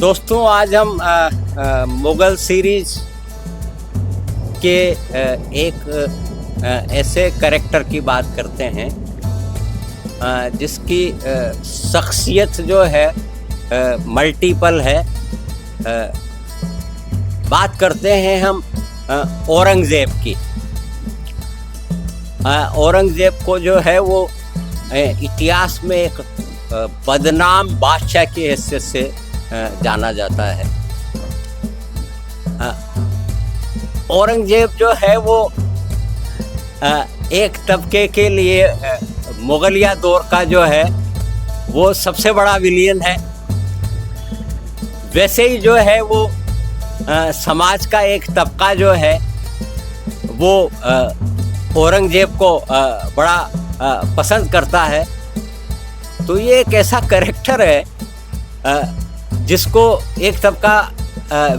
दोस्तों, आज हम मुगल सीरीज के एक ऐसे कैरेक्टर की बात करते हैं जिसकी शख्सियत जो है मल्टीपल है। बात करते हैं हम औरंगज़ेब की। औरंगज़ेब को जो है वो इतिहास में एक बदनाम बादशाह की हैसियत से जाना जाता है। औरंगज़ेब जो है वो एक तबके के लिए मुगलिया दौर का जो है वो सबसे बड़ा विलियन है। वैसे ही जो है वो समाज का एक तबका जो है वो औरंगज़ेब को बड़ा पसंद करता है। तो ये एक ऐसा कैरेक्टर है जिसको एक तबका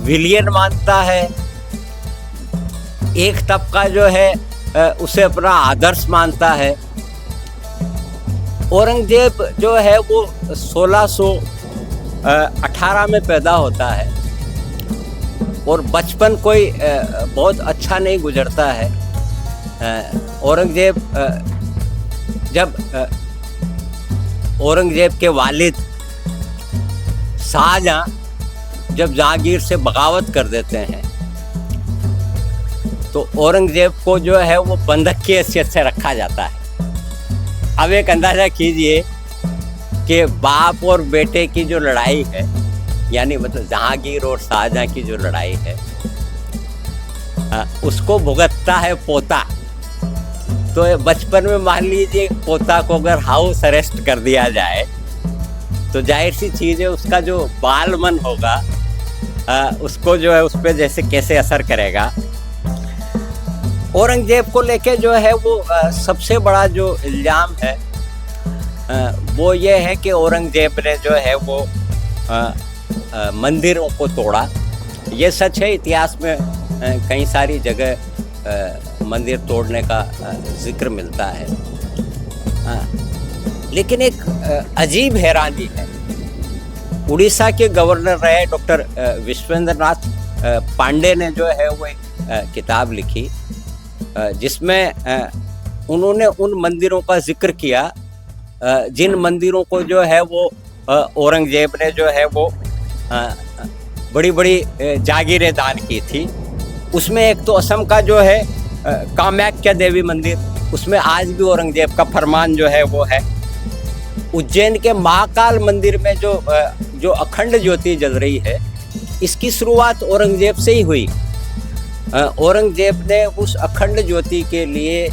विलियन मानता है, एक तबका जो है उसे अपना आदर्श मानता है। औरंगज़ेब जो है वो 1618 में पैदा होता है और बचपन कोई बहुत अच्छा नहीं गुजरता है। औरंगज़ेब के वालिद शाहजहां जब जहांगीर से बगावत कर देते हैं तो औरंगज़ेब को जो है वो बंधक की हैसियत से रखा जाता है। अब एक अंदाज़ा कीजिए कि बाप और बेटे की जो लड़ाई है, यानी मतलब जहांगीर और शाहजहां की जो लड़ाई है, उसको भुगतता है पोता। तो बचपन में मान लीजिए पोता को अगर हाउस अरेस्ट कर दिया जाए तो जाहिर सी चीज़ है उसका जो बाल मन होगा उसको जो है उस पर जैसे कैसे असर करेगा। औरंगज़ेब को लेके जो है वो सबसे बड़ा जो इल्ज़ाम है वो ये है कि औरंगज़ेब ने जो है वो मंदिरों को तोड़ा। ये सच है, इतिहास में कई सारी जगह मंदिर तोड़ने का जिक्र मिलता है। लेकिन एक अजीब हैरानी है। उड़ीसा के गवर्नर रहे डॉक्टर विश्वेंद्रनाथ पांडे ने जो है वो एक किताब लिखी जिसमें उन्होंने उन मंदिरों का जिक्र किया जिन मंदिरों को जो है वो औरंगज़ेब ने जो है वो बड़ी बड़ी जागीरें दान की थी। उसमें एक तो असम का जो है कामाख्या देवी मंदिर, उसमें आज भी औरंगज़ेब का फरमान जो है वो है। उज्जैन के महाकाल मंदिर में जो अखंड ज्योति जल रही है, इसकी शुरुआत औरंगज़ेब से ही हुई। औरंगज़ेब ने उस अखंड ज्योति के लिए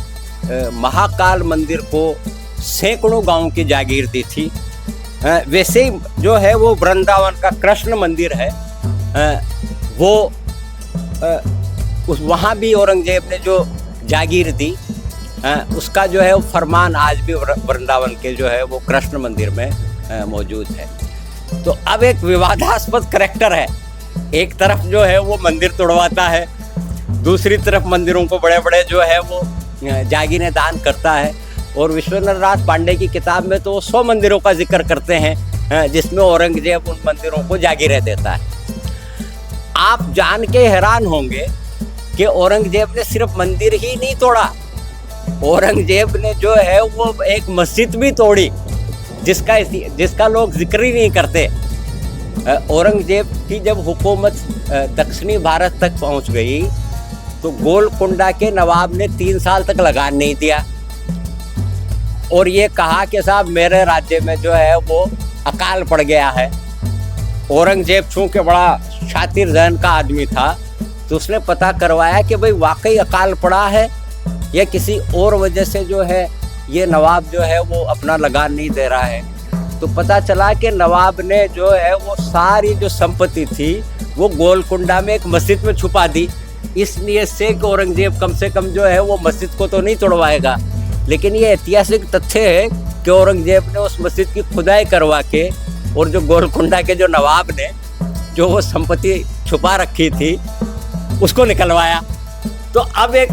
महाकाल मंदिर को सैकड़ों गांव की जागीर दी थी। वैसे ही जो है वो वृंदावन का कृष्ण मंदिर है, वो वहाँ भी औरंगज़ेब ने जो जागीर दी उसका जो है वो फरमान आज भी वृंदावन के जो है वो कृष्ण मंदिर में मौजूद है। तो अब एक विवादास्पद करैक्टर है। एक तरफ जो है वो मंदिर तोड़वाता है, दूसरी तरफ मंदिरों को बड़े बड़े जो है वो जागीरें दान करता है। और विश्वेंद्रनाथ पांडे की किताब में तो 100 मंदिरों का जिक्र करते हैं जिसमें औरंगज़ेब उन मंदिरों को जागीरें देता है। आप जान के हैरान होंगे कि औरंगज़ेब ने सिर्फ मंदिर ही नहीं तोड़ा, औरंगज़ेब ने जो है वो एक मस्जिद भी तोड़ी जिसका लोग जिक्र ही नहीं करते। औरंगज़ेब की जब हुकूमत दक्षिणी भारत तक पहुंच गई तो गोलकुंडा के नवाब ने 3 साल तक लगान नहीं दिया और ये कहा कि साहब मेरे राज्य में जो है वो अकाल पड़ गया है। औरंगज़ेब चूँकि बड़ा शातिर ज़हन का आदमी था तो उसने पता करवाया कि भाई वाकई अकाल पड़ा है या किसी और वजह से जो है ये नवाब जो है वो अपना लगान नहीं दे रहा है। तो पता चला कि नवाब ने जो है वो सारी जो संपत्ति थी वो गोलकुंडा में एक मस्जिद में छुपा दी, इस नियत से कि औरंगज़ेब कम से कम जो है वो मस्जिद को तो नहीं तोड़वाएगा। लेकिन ये ऐतिहासिक तथ्य है कि औरंगज़ेब ने उस मस्जिद की खुदाई करवा के और जो गोलकुंडा के जो नवाब ने जो वो संपत्ति छुपा रखी थी उसको निकलवाया। तो अब एक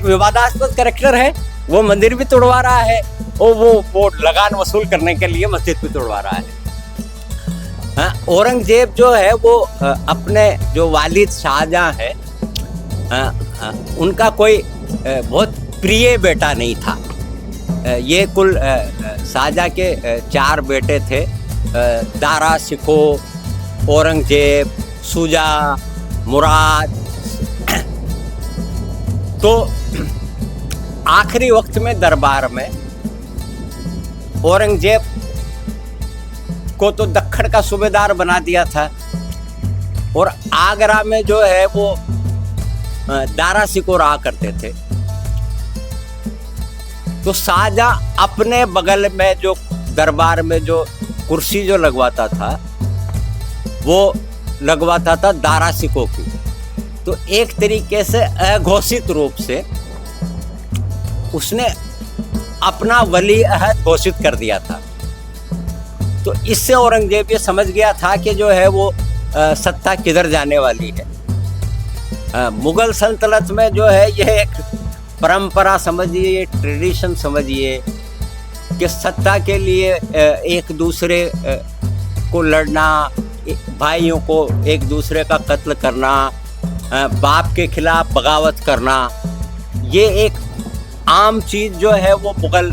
विवादास्पद कैरेक्टर है, वो मंदिर भी तोड़वा रहा है और वो लगान वसूल करने के लिए मस्जिद भी तोड़वा रहा है। औरंगजेब जो है वो अपने जो वालिद शाहजहां है उनका कोई बहुत प्रिय बेटा नहीं था। ये कुल शाहजहां के 4 बेटे थे, दारा शिको, औरंगजेब, शुजा, मुराद। तो आखिरी वक्त में दरबार में औरंगजेब को तो दक्कन का सूबेदार बना दिया था और आगरा में जो है वो दारा शिको रहा करते थे। तो शाहजहां अपने बगल में जो दरबार में जो कुर्सी जो लगवाता था वो लगवाता था दारा शिको की। तो एक तरीके से अघोषित रूप से उसने अपना वली अहद घोषित कर दिया था। तो इससे औरंगजेब ये समझ गया था कि जो है वो सत्ता किधर जाने वाली है। मुगल सल्तनत में जो है यह एक परंपरा समझिए, ट्रेडिशन समझिए कि सत्ता के लिए एक दूसरे को लड़ना, भाइयों को एक दूसरे का कत्ल करना, बाप के खिलाफ बगावत करना, ये एक आम चीज़ जो है वो मुगल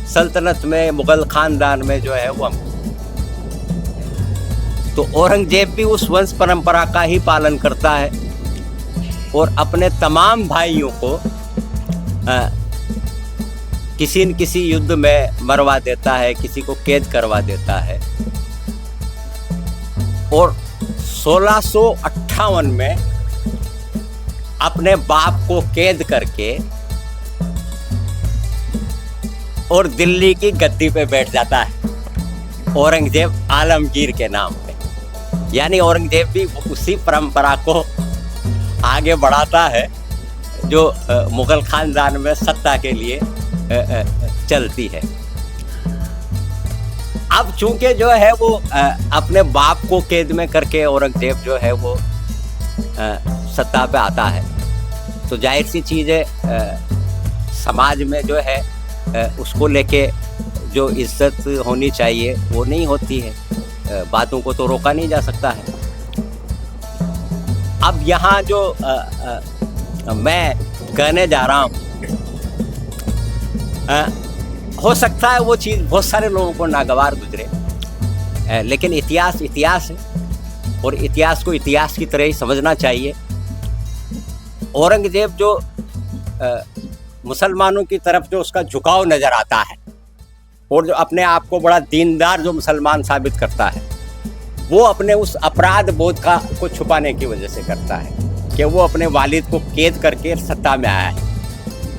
सल्तनत में, मुगल ख़ानदान में जो है वो हम। तो औरंगजेब भी उस वंश परंपरा का ही पालन करता है और अपने तमाम भाइयों को किसी न किसी युद्ध में मरवा देता है, किसी को कैद करवा देता है। और 1658 में अपने बाप को कैद करके और दिल्ली की गद्दी पे बैठ जाता है औरंगजेब आलमगीर के नाम पे। यानी औरंगजेब भी उसी परंपरा को आगे बढ़ाता है जो मुगल खानदान में सत्ता के लिए चलती है। अब चूंकि जो है वो अपने बाप को कैद में करके औरंगजेब जो है वो सत्ता पे आता है, तो जाहिर सी चीज़ है समाज में जो है उसको लेके जो इज्जत होनी चाहिए वो नहीं होती है। बातों को तो रोका नहीं जा सकता है। अब यहाँ जो मैं कहने जा रहा हूँ, हो सकता है वो चीज़ बहुत सारे लोगों को नागवार गुजरे, लेकिन इतिहास इतिहास है और इतिहास को इतिहास की तरह ही समझना चाहिए। औरंगजेब जो मुसलमानों की तरफ जो उसका झुकाव नज़र आता है और जो अपने आप को बड़ा दीनदार जो मुसलमान साबित करता है, वो अपने उस अपराध बोध को छुपाने की वजह से करता है कि वो अपने वालिद को कैद करके सत्ता में आया है।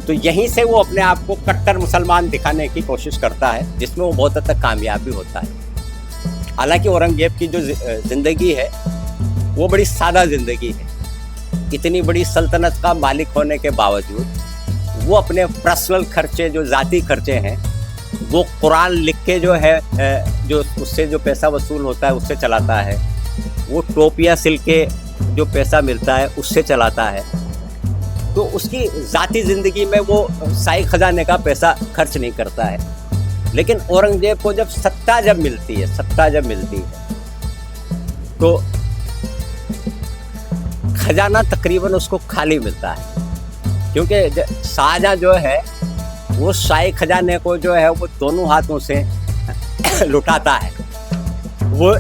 तो यहीं से वो अपने आप को कट्टर मुसलमान दिखाने की कोशिश करता है, जिसमें वो बहुत हद तक कामयाब भी होता है। हालांकि औरंगजेब की जो ज़िंदगी है वो बड़ी सादा ज़िंदगी है। इतनी बड़ी सल्तनत का मालिक होने के बावजूद वो अपने पर्सनल खर्चे, जो ज़ाती खर्चे हैं, वो कुरान लिख के जो है जो उससे जो पैसा वसूल होता है उससे चलाता है। वो टोपियाँ सिल के जो पैसा मिलता है उससे चलाता है। तो उसकी ज़ाती ज़िंदगी में वो शाही खजाने का पैसा खर्च नहीं करता है। लेकिन औरंगजेब को जब सत्ता मिलती है तो खजाना तकरीबन उसको खाली मिलता है, क्योंकि शाहजहां जो है वो शाही खजाने को जो है वो दोनों हाथों से लुटाता है। वो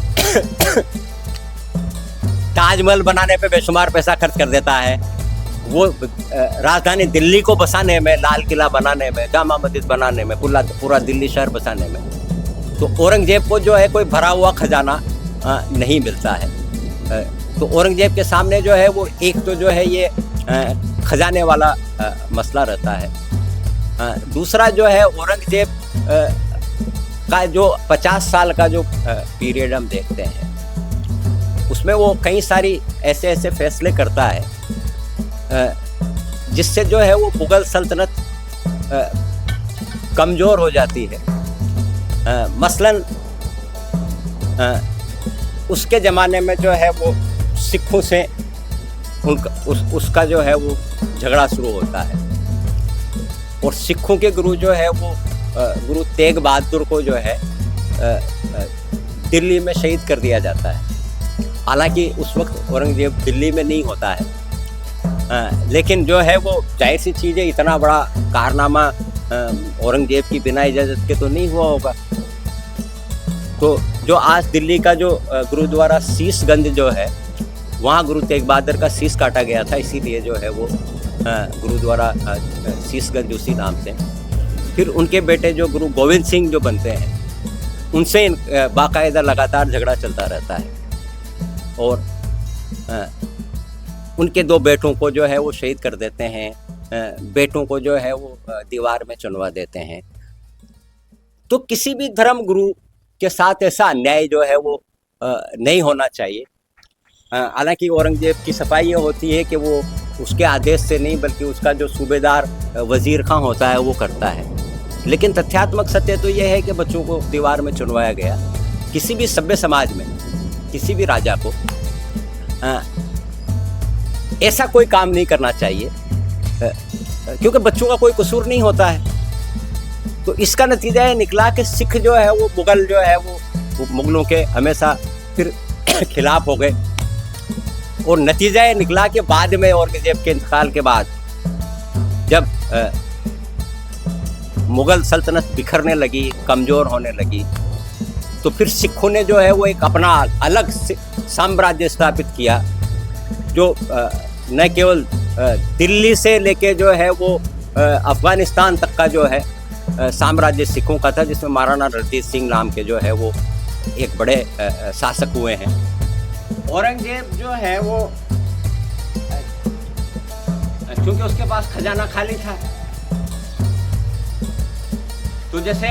ताजमहल बनाने पे बेशुमार पैसा खर्च कर देता है। वो राजधानी दिल्ली को बसाने में, लाल किला बनाने में, जामा मस्जिद बनाने में, पूरा दिल्ली शहर बसाने में, तो औरंगजेब को जो है कोई भरा हुआ खजाना नहीं मिलता है। तो औरंगजेब के सामने जो है वो एक तो जो है ये खजाने वाला मसला रहता है। दूसरा जो है औरंगजेब का जो 50 साल का जो पीरियड हम देखते हैं उसमें वो कई सारी ऐसे फैसले करता है जिससे जो है वो मुगल सल्तनत कमज़ोर हो जाती है। मसलन उसके ज़माने में जो है वो सिखों से उसका जो है वो झगड़ा शुरू होता है और सिखों के गुरु जो है वो गुरु तेग बहादुर को जो है दिल्ली में शहीद कर दिया जाता है। हालांकि उस वक्त औरंगजेब दिल्ली में नहीं होता है, लेकिन जो है वो जाहिर सी चीज़ है, इतना बड़ा कारनामा औरंगजेब की बिना इजाज़त के तो नहीं हुआ होगा। तो जो आज दिल्ली का जो गुरुद्वारा शीशगंज जो है, वहाँ गुरु तेग बहादुर का शीश काटा गया था, इसीलिए जो है वो गुरुद्वारा शीशगंज उसी नाम से। फिर उनके बेटे जो गुरु गोविंद सिंह जो बनते हैं, उनसे बाकायदा लगातार झगड़ा चलता रहता है और उनके 2 बेटों को जो है वो शहीद कर देते हैं, बेटों को जो है वो दीवार में चुनवा देते हैं। तो किसी भी धर्म गुरु के साथ ऐसा अन्याय जो है वो नहीं होना चाहिए। हालांकि औरंगजेब की सफाई ये होती है कि वो उसके आदेश से नहीं, बल्कि उसका जो सूबेदार वजीर खां होता है वो करता है। लेकिन तथ्यात्मक सत्य तो ये है कि बच्चों को दीवार में चुनवाया गया। किसी भी सभ्य समाज में किसी भी राजा को ऐसा कोई काम नहीं करना चाहिए, क्योंकि बच्चों का कोई कसूर नहीं होता है। तो इसका नतीजा ये निकला कि सिख जो है वो मुगल जो है वो मुगलों के हमेशा फिर खिलाफ हो गए, और नतीजा ये निकला कि बाद में औरंगजेब के इंतकाल के बाद जब मुगल सल्तनत बिखरने लगी, कमज़ोर होने लगी, तो फिर सिखों ने जो है वो एक अपना अलग साम्राज्य स्थापित किया, जो न केवल दिल्ली से लेके जो है वो अफ़गानिस्तान तक का जो है साम्राज्य सिखों का था, जिसमें महाराणा रणजीत सिंह नाम के जो है वो एक बड़े शासक हुए हैं। औरंगजेब जो है वो क्योंकि उसके पास खजाना खाली था, तो जैसे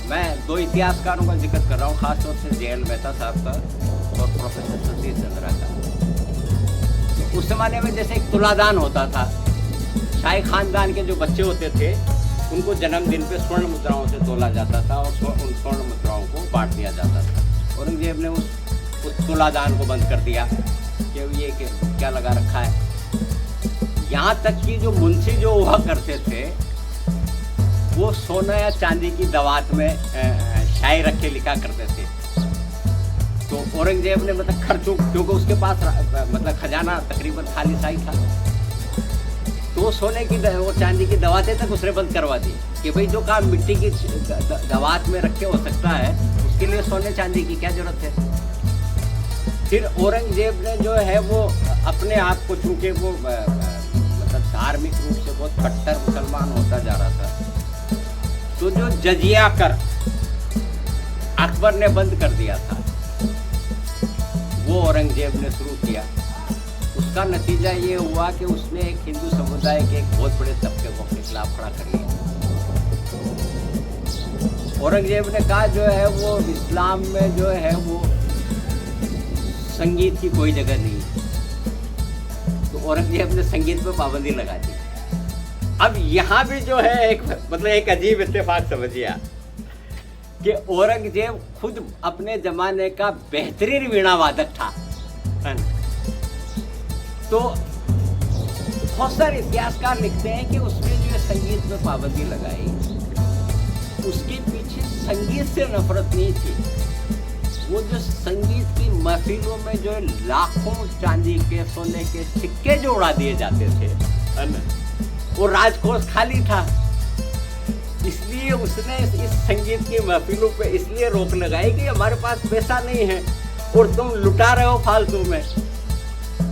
मैं 2 इतिहासकारों का जिक्र कर रहा हूँ, खासतौर से जे.एल. मेहता साहब का और प्रोफेसर सतीश चंद्रा का। तो उस जमाने में जैसे एक तुलादान होता था, शाही खानदान के जो बच्चे होते थे उनको जन्मदिन पे स्वर्ण मुद्राओं से तोला जाता था और उन स्वर्ण मुद्राओं को बांट दिया जाता था। औरंगजेब ने उस तुलादान को बंद कर दिया कि ये क्या लगा रखा है। यहाँ तक कि जो मुंशी जो हुआ करते थे वो सोना या चांदी की दवात में शाही रख के लिखा करते थे। तो औरंगजेब ने मतलब खर्चों, क्योंकि उसके पास मतलब खजाना तकरीबन खाली सा ही था, तो सोने की और चांदी की दवातें तक उसने बंद करवा दी कि भाई जो काम मिट्टी की दवात में रख के हो सकता है, उसके लिए सोने चांदी की क्या जरूरत है। फिर औरंगजेब ने जो है वो अपने आप को, चूंकि वो मतलब धार्मिक रूप से बहुत कट्टर मुसलमान होता जा रहा था, तो जो जजिया कर अकबर ने बंद कर दिया था वो औरंगजेब ने शुरू किया। उसका नतीजा ये हुआ कि उसने एक हिंदू समुदाय के एक बहुत बड़े तबके को अपने खिलाफ खड़ा कर लिया। औरंगजेब ने कहा जो है वो इस्लाम में जो है वो संगीत की कोई जगह नहीं है, तो औरंगजेब ने संगीत पे पाबंदी लगा दी। अब यहाँ भी जो है एक अजीब इत्तेफाक समझिए कि औरंगजेब खुद अपने जमाने का बेहतरीन वीणा वादक था, तो बहुत सारे इतिहासकार लिखते हैं कि उसने जो संगीत में पाबंदी लगाई, उसके पीछे संगीत से नफरत नहीं थी। वो जो संगीत की महफिलों में जो लाखों चांदी के सोने के सिक्के जो उड़ा दिए जाते थे, वो राजकोष खाली था, इसलिए उसने इस संगीत की महफिलों पे इसलिए रोक लगाई कि हमारे पास पैसा नहीं है और तुम लुटा रहे हो फालतू में।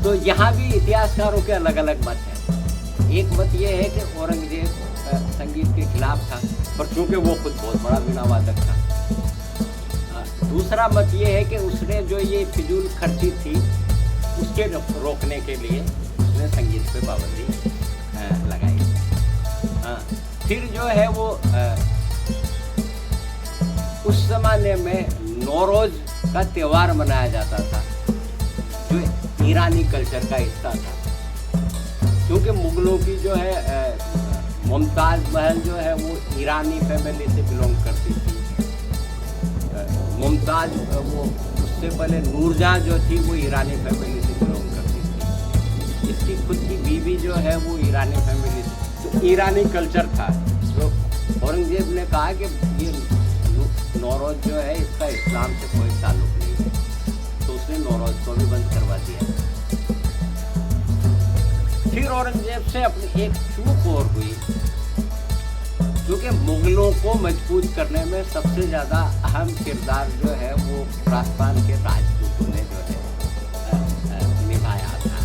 तो यहाँ भी इतिहासकारों के अलग अलग मत हैं। एक मत ये है कि औरंगजेब संगीत के खिलाफ था, पर चूंकि वो खुद बहुत बड़ा वीणा वादक था। दूसरा मत ये है कि उसने जो ये फिजूल खर्ची थी उसके रोकने के लिए उसने संगीत पे पाबंदी लगाई। फिर जो है वो उस जमाने में नौरोज का त्यौहार मनाया जाता था, जो ईरानी कल्चर का हिस्सा था, क्योंकि मुगलों की जो है मुमताज़ महल जो है वो ईरानी फैमिली से बिलोंग करती थी। मुमताज़ वो उससे पहले नूरजहाँ जो थी वो ईरानी फैमिली से बिलोंग करती थी। इसकी खुद की बीवी जो है वो ईरानी फैमिली से, तो ईरानी कल्चर था। तो औरंगजेब ने कहा कि ये नौरोज जो है इसका इस्लाम से कोई ताल्लुक नहीं है, तो उसने नौरोज को भी बंद करवा दिया। फिर औरंगजेब से अपनी एक चूक और हुई, क्योंकि मुगलों को मजबूत करने में सबसे ज़्यादा अहम किरदार जो है वो राजस्थान के राजपूतों ने जो है निभाया था,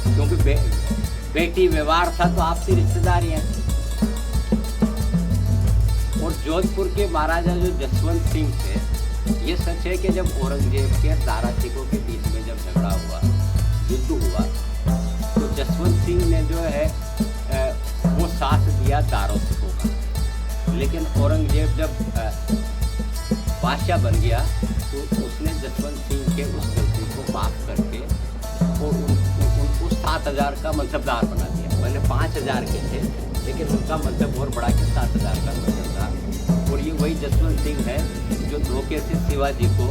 क्योंकि बेटी व्यवहार था तो आपसी रिश्तेदारियाँ। और जोधपुर के महाराजा जो जसवंत सिंह थे, ये सच है कि जब औरंगजेब के दारा सिखों के बीच में जब झगड़ा हुआ, युद्ध हुआ, तो जसवंत सिंह ने जो है वो साथ दिया दारो सिखों का। लेकिन औरंगजेब जब बादशाह बन गया तो उसने जसवंत सिंह के उस गलती को माफ़ करके और उनको 7,000 का मनसबदार बना दिया। पहले 5,000 के थे, लेकिन उनका मनसब और बढ़ा के 7,000 का मनसबदार। और ये वही जसवंत सिंह है जो धोखे से शिवाजी को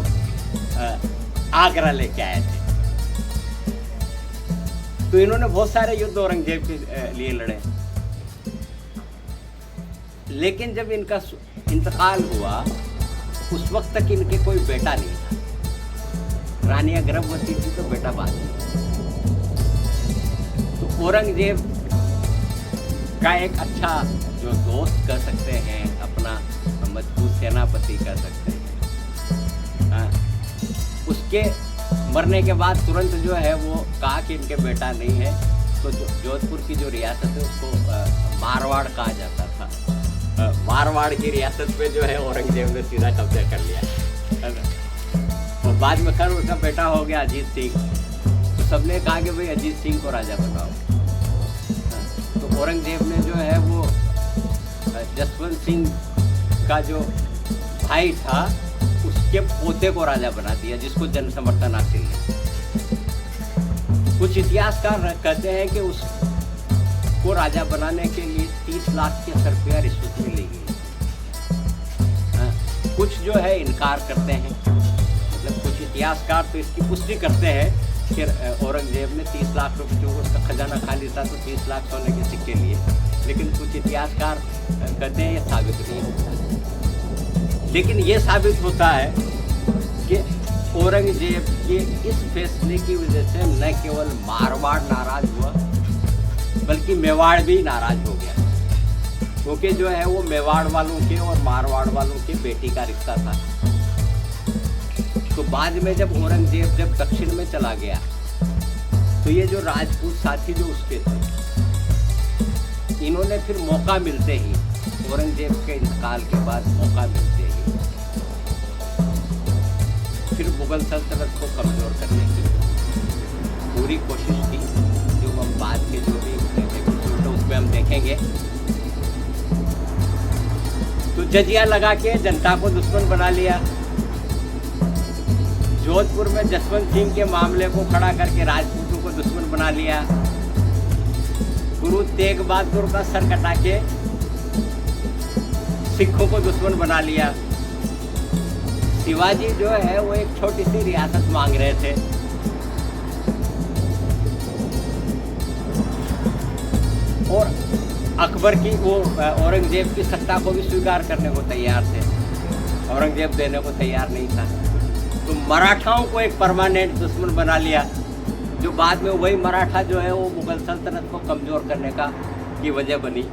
आगरा लेके आए थे। तो इन्होंने बहुत सारे युद्ध औरंगजेब के लिए लड़े, लेकिन जब इनका इंतकाल हुआ उस वक्त तक इनके कोई बेटा नहीं था। रानियां गर्भवती थी तो बेटा बाद में। तो औरंगजेब का एक अच्छा जो दोस्त कर सकते हैं, अपना मजबूत सेनापति कर सकते हैं, हाँ, उसके मरने के बाद तुरंत जो है वो कहा कि इनके बेटा नहीं है। तो जोधपुर की जो रियासत है उसको मारवाड़ कहा जाता था। मारवाड़ की रियासत पे जो है औरंगजेब ने सीधा कब्जा कर लिया। और बाद में खैर उसका बेटा हो गया अजीत सिंह। तो सबने कहा कि भाई अजीत सिंह को राजा बनाओ। तो औरंगजेब ने जो है वो जसवंत सिंह का जो भाई था उसके पोते को राजा बना दिया, जिसको जन समर्थन हासिल है। कुछ इतिहासकार कहते हैं कि उसको राजा बनाने के लिए 30 लाख के रुपया रिश्वत में ली गई। कुछ जो है इनकार करते हैं, मतलब कुछ इतिहासकार तो इसकी पुष्टि करते हैं कि औरंगजेब ने 30 लाख रुपये, जो उसका खजाना खाली था तो 30 लाख सोने के सिक्के लिए। लेकिन कुछ इतिहासकार कहते हैं ये साबित नहीं होता। लेकिन ये साबित होता है कि औरंगजेब के इस फैसले की वजह से न केवल मारवाड़ नाराज हुआ, बल्कि मेवाड़ भी नाराज हो गया, क्योंकि जो है वो मेवाड़ वालों के और मारवाड़ वालों के बेटी का रिश्ता था। तो बाद में जब औरंगजेब जब दक्षिण में चला गया तो ये जो राजपूत साथी जो उसके थे, इन्होंने फिर मौका मिलते ही, औरंगजेब के इंतकाल के बाद मौका मिलते ही फिर मुगल सल्तनत को कमज़ोर करने की पूरी कोशिश की, जो हम बाद के जो भी एपिसोड है उसमें हम देखेंगे। तो जजिया लगा के जनता को दुश्मन बना लिया। जोधपुर में जसवंत सिंह के मामले को खड़ा करके राजपूतों को दुश्मन बना लिया। गुरु तेग बहादुर का सर कटा के सिखों को दुश्मन बना लिया। शिवाजी जो है वो एक छोटी सी रियासत मांग रहे थे, और अकबर की वो औरंगजेब की सत्ता को भी स्वीकार करने को तैयार थे, औरंगजेब देने को तैयार नहीं था। तो मराठाओं को एक परमानेंट दुश्मन बना लिया, जो बाद में वही मराठा जो है वो मुगल सल्तनत को कमज़ोर करने की वजह बनी।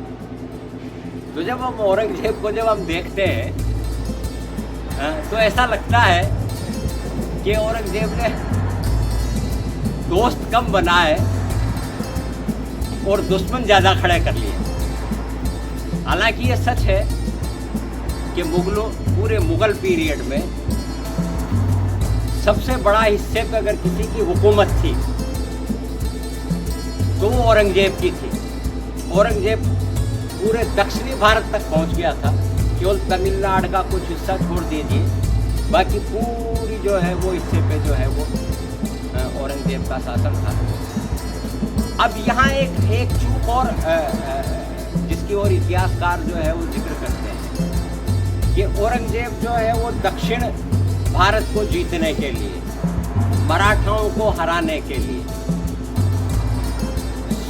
तो जब हम औरंगजेब को जब हम देखते हैं तो ऐसा लगता है कि औरंगजेब ने दोस्त कम बनाए और दुश्मन ज़्यादा खड़े कर लिए। हालांकि ये सच है कि पूरे मुगल पीरियड में सबसे बड़ा हिस्से पे अगर किसी की हुकूमत थी तो वो औरंगजेब की थी। औरंगजेब पूरे दक्षिणी भारत तक पहुंच गया था, केवल तमिलनाडु का कुछ हिस्सा छोड़ दीजिए, बाकी पूरी जो है वो हिस्से पे जो है वो औरंगजेब का शासन था। अब यहाँ एक चूक और जिसकी ओर इतिहासकार जो है वो जिक्र करते हैं कि औरंगजेब जो है वो दक्षिण भारत को जीतने के लिए, मराठाओं को हराने के लिए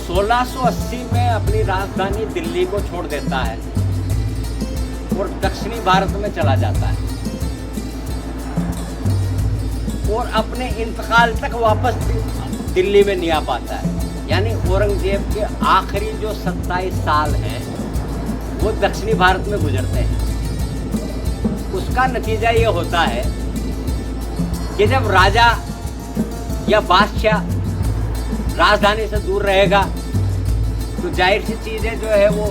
1680 में अपनी राजधानी दिल्ली को छोड़ देता है और दक्षिणी भारत में चला जाता है और अपने इंतकाल तक वापस दिल्ली में नहीं आ पाता है। यानी औरंगजेब के आखिरी जो 27 साल हैं वो दक्षिणी भारत में गुजरते हैं। उसका नतीजा ये होता है कि जब राजा या बादशाह राजधानी से दूर रहेगा तो जाहिर सी चीज़ है जो है वो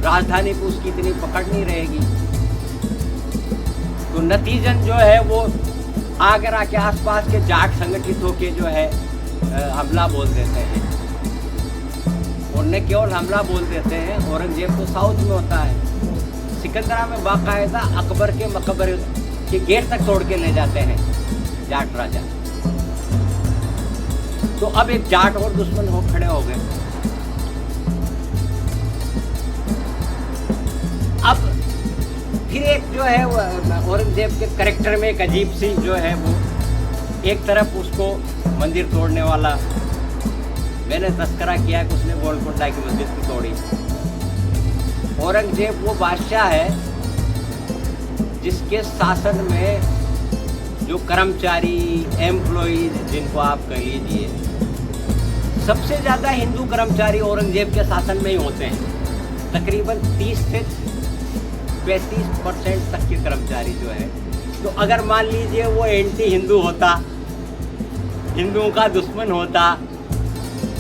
राजधानी को उसकी इतनी पकड़ नहीं रहेगी। तो नतीजन जो है वो आगरा के आसपास के जाट संगठित होकर जो है हमला बोल देते हैं। और न केवल हमला बोल देते हैं, औरंगजेब तो साउथ में होता है, सिकंदरा में बाकायदा अकबर के मकबरे के गेट तक तोड़ के ले जाते हैं जाट राजा। तो अब एक जाट और दुश्मन हो खड़े हो गए। अब फिर एक जो है औरंगजेब के कैरेक्टर में एक अजीब सी जो है वो, एक तरफ उसको मंदिर तोड़ने वाला, मैंने तस्करा किया कि उसने गोलकोंडा की मस्जिद की तोड़ी। औरंगजेब वो बादशाह है जिसके शासन में जो कर्मचारी, एम्प्लॉयज जिनको आप कह लीजिए, सबसे ज़्यादा हिंदू कर्मचारी औरंगजेब के शासन में ही होते हैं। तकरीबन 30 से 35% तक के कर्मचारी जो है। तो अगर मान लीजिए वो एंटी हिंदू होता, हिंदुओं का दुश्मन होता,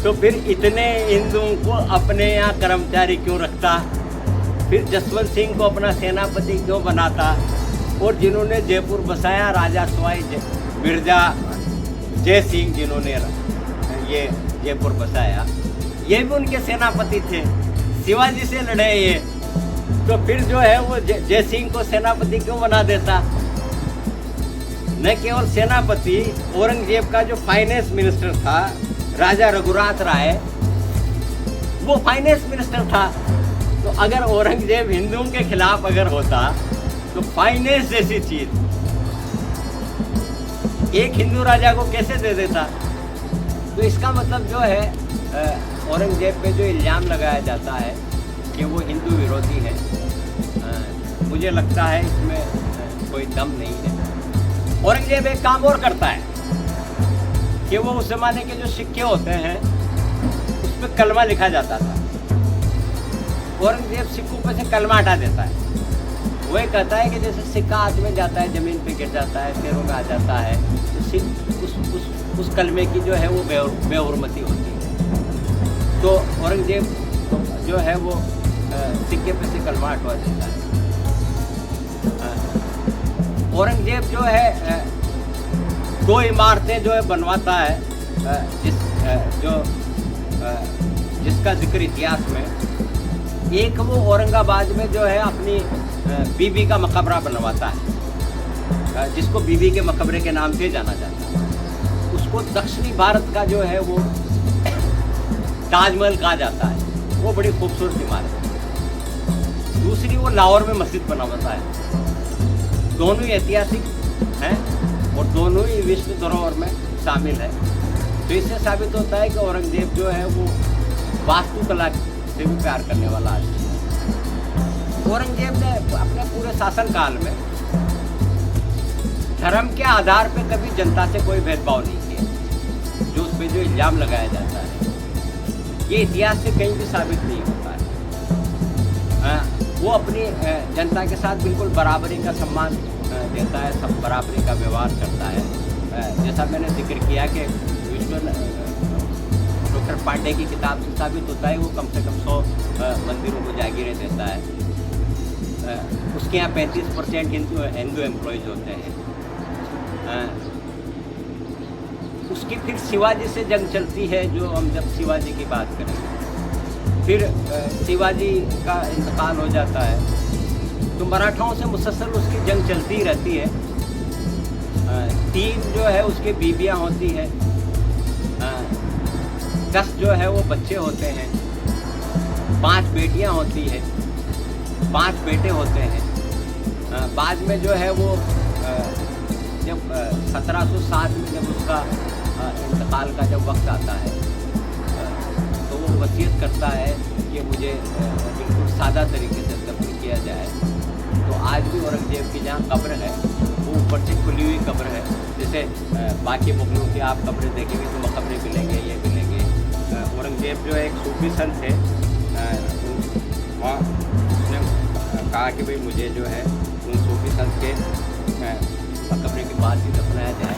तो फिर इतने हिंदुओं को अपने यहाँ कर्मचारी क्यों रखता, फिर जसवंत सिंह को अपना सेनापति क्यों बनाता। और जिन्होंने जयपुर बसाया, राजा सवाई मिर्जा जय सिंह जिन्होंने ये जयपुर बसाया, ये भी उनके सेनापति थे, शिवाजी से लड़े ये। तो फिर जो है वो जय सिंह को सेनापति क्यों बना देता। न केवल सेनापति, औरंगजेब का जो फाइनेंस मिनिस्टर था राजा रघुनाथ राय, वो फाइनेंस मिनिस्टर था। तो अगर औरंगजेब हिंदुओं के खिलाफ अगर होता तो फाइनेंस जैसी चीज एक हिंदू राजा को कैसे दे देता। तो इसका मतलब जो है औरंगजेब पे जो इल्ज़ाम लगाया जाता है कि वो हिंदू विरोधी है, मुझे लगता है इसमें कोई दम नहीं है। औरंगजेब एक काम और करता है कि वो उस जमाने के जो सिक्के होते हैं उस पर कलमा लिखा जाता था। औरंगजेब सिक्कों पर से कलमा हटा देता है। वो ये कहता है कि जैसे सिक्का हाथ में जाता है, ज़मीन पे गिर जाता है, पैरों में आ जाता है, तो उस कलमे की जो है वो बेहुरमती होती है। तो औरंगजेब जो है वो सिक्के पे से कलमा हटवा देता है। औरंगजेब जो है 2 इमारतें जो है बनवाता है, जिसका जिक्र इतिहास में। एक वो औरंगाबाद में जो है अपनी बीबी का मकबरा बनवाता है, जिसको बीबी के मकबरे के नाम से जाना जाता है। उसको दक्षिणी भारत का जो है वो ताजमहल कहा जाता है, वो बड़ी खूबसूरत इमारत है। दूसरी वो लाहौर में मस्जिद बनवाता है। दोनों ही ऐतिहासिक हैं और दोनों ही विश्व धरोहर में शामिल है। तो इससे साबित होता है कि औरंगजेब जो है वो वास्तुकला से भी प्यार करने वाला आदमी है। औरंगजेब ने अपने पूरे शासनकाल में धर्म के आधार पर कभी जनता से कोई भेदभाव नहीं किया, जो उस पर जो इल्ज़ाम लगाया जाता है ये इतिहास से कहीं भी साबित नहीं होता है। वो अपनी जनता के साथ बिल्कुल बराबरी का सम्मान देता है, सब बराबरी का व्यवहार करता है। जैसा मैंने जिक्र किया कि डॉक्टर पांडे की किताब से साबित होता है वो कम से कम 100 मंदिरों को जागीरें देता है। उसके यहाँ 35% हिंदू एम्प्लॉयज़ होते हैं। उसकी फिर शिवाजी से जंग चलती है, जो हम जब शिवाजी की बात करेंगे, फिर शिवाजी का इंतकाल हो जाता है तो मराठाओं से मुसलसल उसकी जंग चलती रहती है। 3 जो है उसके बीबियाँ होती हैं, 10 जो है वो बच्चे होते हैं, 5 बेटियाँ होती हैं, 5 बेटे होते हैं। बाद में जो है वो जब 1707 में जब उसका इंतकाल का जब वक्त आता है तो वो वसीयत करता है कि मुझे बिल्कुल सादा तरीके से दफन किया जाए। तो आज भी औरंगजेब की जहाँ कब्र है वो ऊपर से खुली हुई कब्र है। जैसे बाकी मुगलों की आप कब्रें देखेंगे तो मकबरे मिलेंगे, ये मिलेंगे। औरंगजेब जो है एक सूफी संत है, वहाँ उसने कहा कि भाई मुझे जो है उन सूफी संत के मकबरे के पास ही दफनाया जाए।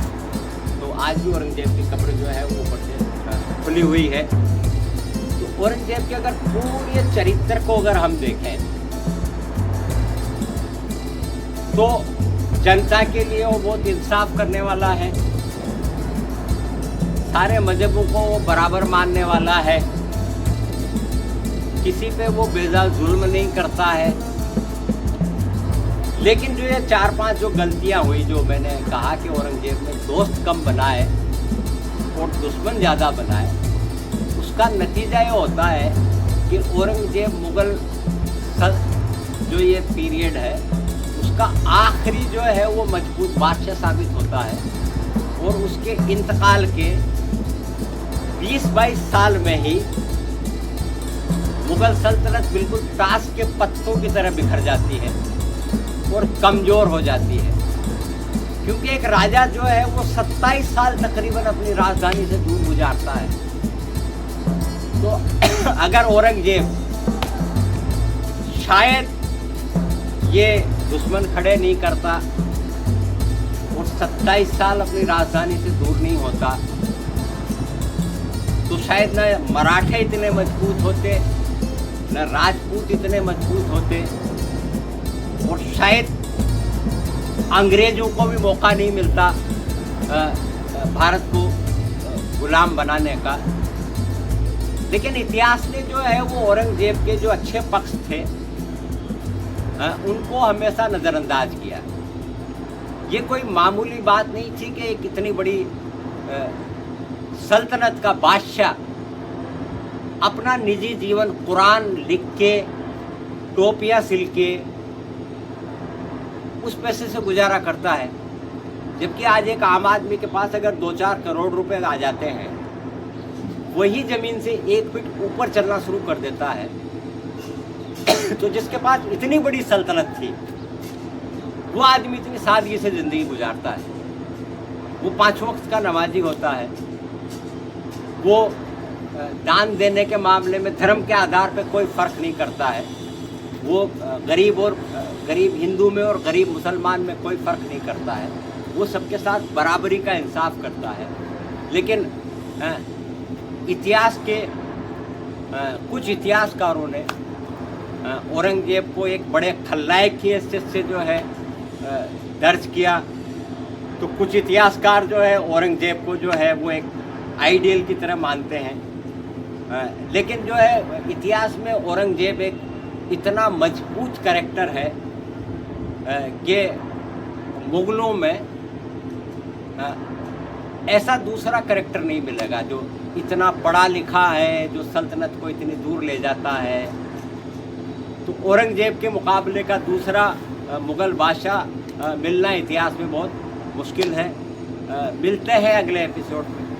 तो आज भी औरंगजेब की कब्र जो है वो ऊपर से खुली हुई है। तो औरंगजेब के अगर पूरे चरित्र को अगर हम देखें तो जनता के लिए वो बहुत इंसाफ करने वाला है, सारे मजहबों को वो बराबर मानने वाला है, किसी पे वो बेजा जुल्म नहीं करता है। लेकिन जो ये 4-5 जो गलतियां हुई, जो मैंने कहा कि औरंगजेब ने दोस्त कम बनाए और दुश्मन ज़्यादा बनाए, उसका नतीजा ये होता है कि औरंगजेब मुग़ल जो ये पीरियड है उसका आखिरी जो है वो मजबूत बादशाह साबित होता है। और उसके इंतकाल के 20-22 साल में ही मुग़ल सल्तनत बिल्कुल ताश के पत्तों की तरह बिखर जाती है और कमज़ोर हो जाती है, क्योंकि एक राजा जो है वो 27 साल तकरीबन अपनी राजधानी से दूर गुजारता है। तो अगर औरंगजेब शायद ये दुश्मन खड़े नहीं करता और 27 साल अपनी राजधानी से दूर नहीं होता, तो शायद न मराठे इतने मजबूत होते, न राजपूत इतने मजबूत होते, और शायद अंग्रेजों को भी मौका नहीं मिलता भारत को गुलाम बनाने का। लेकिन इतिहास ने जो है वो औरंगजेब के जो अच्छे पक्ष थे उनको हमेशा नज़रअंदाज किया। ये कोई मामूली बात नहीं थी कि एक इतनी बड़ी सल्तनत का बादशाह अपना निजी जीवन कुरान लिख के, टोपियाँ सिल के उस पैसे से गुजारा करता है, जबकि आज एक आम आदमी के पास अगर 2-4 करोड़ रुपए आ जाते हैं, वही ज़मीन से 1 फीट ऊपर चलना शुरू कर देता है। तो जिसके पास इतनी बड़ी सल्तनत थी वो आदमी इतनी सादगी से ज़िंदगी गुजारता है। वो 5 वक्त का नमाजी होता है, वो दान देने के मामले में धर्म के आधार पर कोई फ़र्क नहीं करता है, वो गरीब हिंदू में और गरीब मुसलमान में कोई फ़र्क नहीं करता है, वो सबके साथ बराबरी का इंसाफ करता है। लेकिन इतिहास के कुछ इतिहासकारों ने औरंगजेब को एक बड़े खलनायक की हैसियत से जो है दर्ज किया, तो कुछ इतिहासकार जो है औरंगजेब को जो है वो एक आइडियल की तरह मानते हैं। लेकिन जो है इतिहास में औरंगजेब एक इतना मजबूत कैरेक्टर है कि मुग़लों में ऐसा दूसरा कैरेक्टर नहीं मिलेगा जो इतना पढ़ा लिखा है, जो सल्तनत को इतनी दूर ले जाता है। तो औरंगजेब के मुकाबले का दूसरा मुग़ल बादशाह मिलना इतिहास में बहुत मुश्किल है। मिलते हैं अगले एपिसोड में।